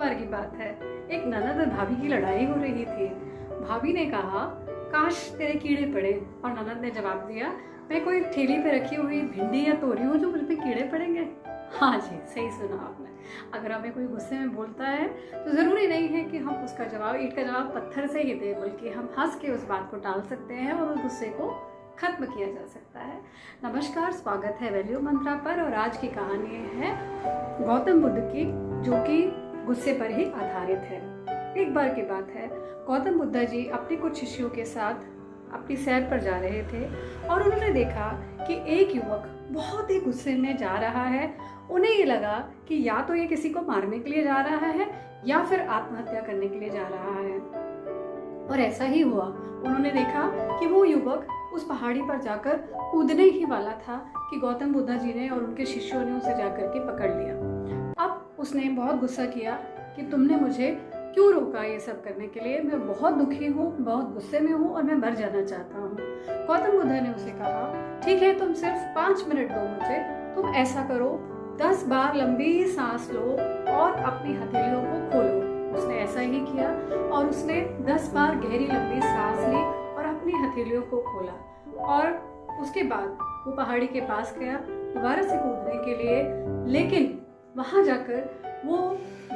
बार की बात है, एक ननद और भाभी की लड़ाई हो रही थी। भाभी ने कहा, काश तेरे कीड़े पड़े, और ननद ने जवाब दिया, मैं कोई ठेली पे रखी हुई भिंडी या तोरी हूँ जो मुझ पे कीड़े पड़ेंगे। हाँ जी, सही सुना आपने। अगर हमें कोई गुस्से में बोलता है तो ज़रूरी नहीं है कि हम उसका जवाब, ईंट का जवाब पत्थर से ही दें, बल्कि हम हंस के उस बात को टाल सकते हैं और उस गुस्से को खत्म किया जा सकता है। नमस्कार, स्वागत है वैल्यू मंत्रा पर, और आज की कहानी है गौतम बुद्ध की, जो कि गुस्से पर ही आधारित है। एक बार की बात है, गौतम बुद्ध जी अपने कुछ शिष्यों के साथ अपनी सैर पर जा रहे थे और उन्होंने देखा कि एक युवक बहुत ही गुस्से में जा रहा है। उन्हें ये लगा कि या तो ये किसी को मारने के लिए जा रहा है या फिर आत्महत्या करने के लिए जा रहा है, और ऐसा ही हुआ। उन्होंने देखा कि वो युवक उस पहाड़ी पर जाकर कूदने ही वाला था कि गौतम बुद्ध जी ने और उनके शिष्यों ने उसे जाकर के पकड़ लिया। अब उसने बहुत गुस्सा किया कि तुमने मुझे क्यों रोका ये सब करने के लिए, मैं बहुत दुखी हूँ, बहुत गुस्से में हूँ और मैं मर जाना चाहता हूँ। गौतम बुद्ध ने उसे कहा, ठीक है, तुम सिर्फ 5 मिनट दो मुझे, तुम ऐसा करो, 10 बार लंबी सांस लो और अपनी हथेलियों को खोलो। उसने ऐसा ही किया और उसने 10 बार गहरी लंबी सांस ली और अपनी हथेलियों को खोला, और उसके बाद वो पहाड़ी के पास गया दोबारा से कूदने के लिए, लेकिन वहां जाकर वो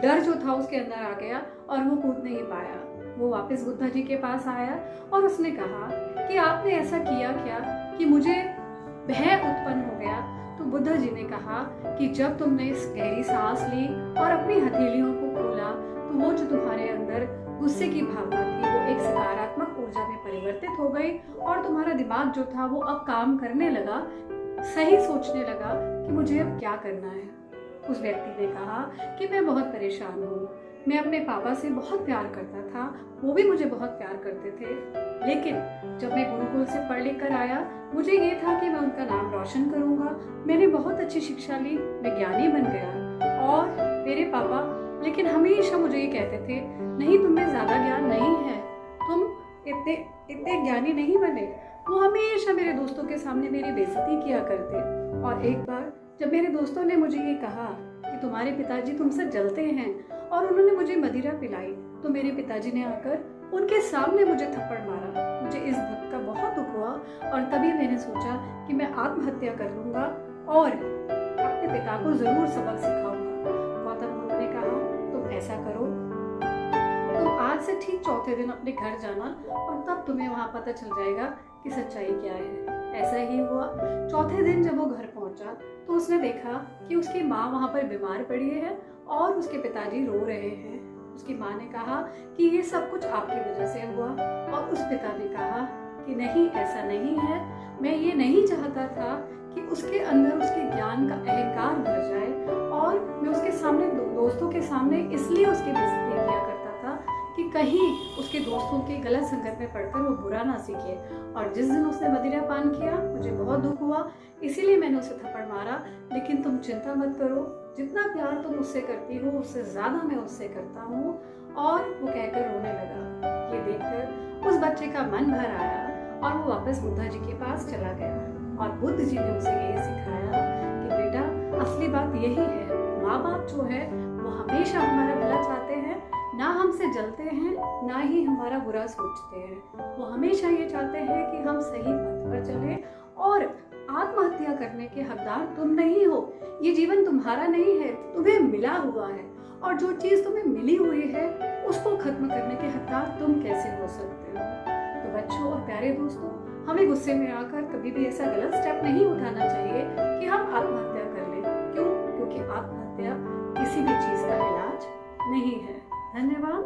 डर जो था उसके अंदर आ गया और वो कूद नहीं पाया। वो वापस बुद्ध जी के पास आया और उसने कहा कि आपने ऐसा किया क्या कि मुझे भय उत्पन्न हो गया। तो बुद्ध जी ने कहा कि जब तुमने इस गहरी सांस ली और अपनी हथेलियों को खोला तो वो जो तुम्हारे अंदर गुस्से की भावना थी वो एक सकारात्मक ऊर्जा में परिवर्तित हो गई, और तुम्हारा दिमाग जो था वो अब काम करने लगा, सही सोचने लगा कि मुझे अब क्या करना है। उस व्यक्ति ने कहा कि मैं बहुत परेशान हूँ, मैं अपने पापा से बहुत प्यार करता था, वो भी मुझे बहुत प्यार करते थे, लेकिन जब मैं गुरुकुल से पढ़ लिख कर आया मुझे ये था कि मैं उनका नाम रोशन करूँगा। मैंने बहुत अच्छी शिक्षा ली, मैं ज्ञानी बन गया, और मेरे पापा लेकिन हमेशा मुझे ये कहते थे, नहीं तुम्हें ज़्यादा ज्ञान नहीं है, तुम इतने ज्ञानी नहीं बने। वो हमेशा मेरे दोस्तों के सामने मेरी बेइज्जती किया करते, और एक बार जब मेरे दोस्तों ने मुझे ये कहा कि तुम्हारे पिताजी तुमसे जलते हैं और उन्होंने मुझे मदिरा पिलाई, तो मेरे पिताजी ने आकर उनके सामने मुझे थप्पड़ मारा। मुझे इस बात का बहुत दुख हुआ और तभी मैंने सोचा कि मैं आत्महत्या कर लूंगा और अपने पिता को जरूर सबक सिखाऊंगा। गौतम बुद्ध ने कहा, तुम ऐसा करो, तुम आज से ठीक चौथे दिन अपने घर जाना और तब तुम्हें वहां पता चल जाएगा कि सच्चाई क्या है। ऐसा ही हुआ। चौथे दिन जब वो घर पहुंचा तो उसने देखा कि उसकी माँ वहां पर बीमार पड़ी है और उसके पिताजी रो रहे हैं। उसकी माँ ने कहा कि ये सब कुछ आपकी वजह से हुआ, और उस पिता ने कहा कि नहीं, ऐसा नहीं है, मैं ये नहीं चाहता था कि उसके अंदर उसके ज्ञान का अहंकार भर जाए, और मैं उसके सामने दोस्तों के सामने इसलिए उसकी बेइज्जती किया करता था कि कहीं उसके दोस्तों की गलत संगत में पढ़कर वो बुरा ना सीखे। और जिस दिन उसने मदिरा पान किया मुझे बहुत दुख हुआ, इसीलिए मैंने उसे थप्पड़ मारा, लेकिन तुम चिंता मत करो, जितना प्यार तुम उससे करती हो उससे ज्यादा मैं उससे करता हूँ। और वो कहकर रोने लगा। ये देखकर उस बच्चे का मन भर आया और वो वापस बुद्ध जी के पास चला गया, और बुद्ध जी ने उसे यही सिखाया कि बेटा, असली बात यही है, माँ बाप जो है वो हमेशा हमारा भला चाहते हैं, ना हमसे जलते हैं ना ही हमारा बुरा सोचते हैं। वो हमेशा ये चाहते हैं कि हम सही पथ पर चलें, और आत्महत्या करने के हकदार तुम नहीं हो। ये जीवन तुम्हारा नहीं है, तुम्हें मिला हुआ है, और जो चीज तुम्हें मिली हुई है उसको खत्म करने के हकदार तुम कैसे हो सकते हो। तो बच्चों और प्यारे दोस्तों, हमें गुस्से में आकर कभी भी ऐसा गलत स्टेप नहीं उठाना चाहिए कि हम आत्महत्या कर लें। क्यों? क्योंकि आत्महत्या किसी भी चीज का इलाज नहीं है। धन्यवाद।